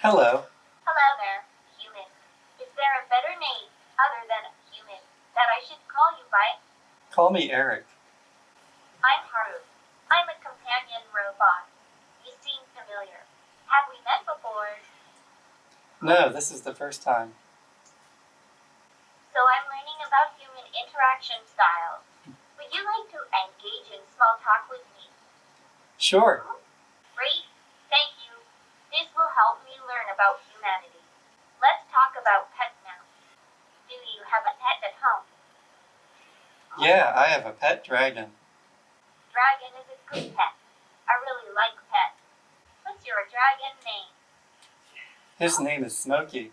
Hello. Hello there, human. Is there a better name, other than human, that I should call you by? Call me Eric. I'm Haru. I'm a companion robot. You seem familiar. Have we met before? No, this is the first time. So I'm learning about human interaction styles. Would you like to engage in small talk with me? Sure. Great. Thank you. This will help me learn about humanity. Let's talk about pets now. Do you have a pet at home? Yeah, I have a pet dragon. Dragon is a good pet. I really like pets. What's your dragon name? His name is Smokey.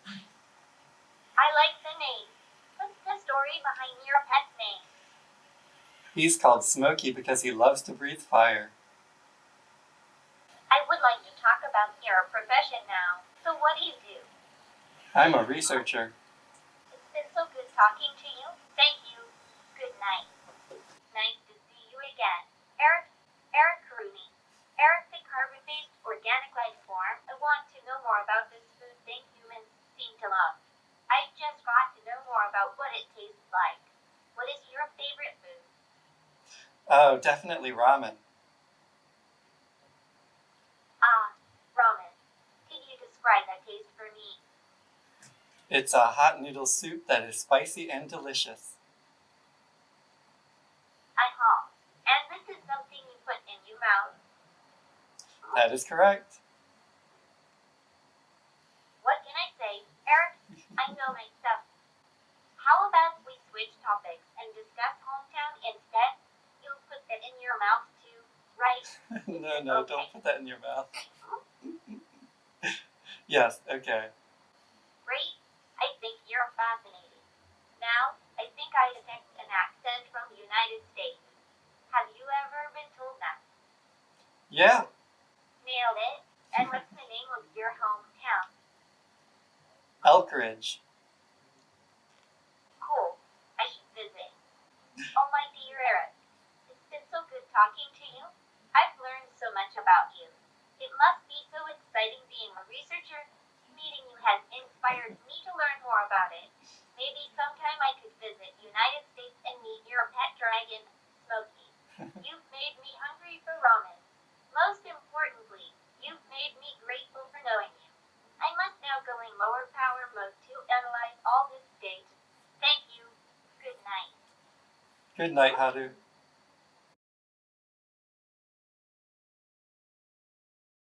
I like the name. What's the story behind your pet's name? He's called Smokey because he loves to breathe fire. I would like to talk about your profession now. So what do you do? I'm a researcher. It's been so good talking to you. Thank you. Good night. Nice to see you again. Eric Karuni. Eric, the carbon-based organic life form. I want to know more about this food thing humans seem to love. I just got to know more about what it tastes like. What is your favorite food? Oh, definitely ramen. Ramen. Can you describe that taste for me? It's a hot noodle soup that is spicy and delicious. And this is something you put in your mouth. That is correct. What can I say? Eric, I know my stuff. How about we switch topics and discuss hometown instead? You put that in your mouth too, right? No, Okay. Don't put that in your mouth. Yes, okay. Great. I think you're fascinating. Now, I think I detect an accent from the United States. Have you ever been told that? Yeah, Nailed it. And what's the name of your hometown? Elkridge. Cool. I should visit. Oh, my dear Eric. It's been so good talking to you. I've learned so much about you. It must be so exciting being a researcher. Meeting you has inspired me to learn more about it. Maybe sometime I could visit United States and meet your pet dragon, Smokey. You've made me hungry for ramen. Most importantly, you've made me grateful for knowing you. I must now go in lower power mode to analyze all this data. Thank you. Good night. Good night, Haru.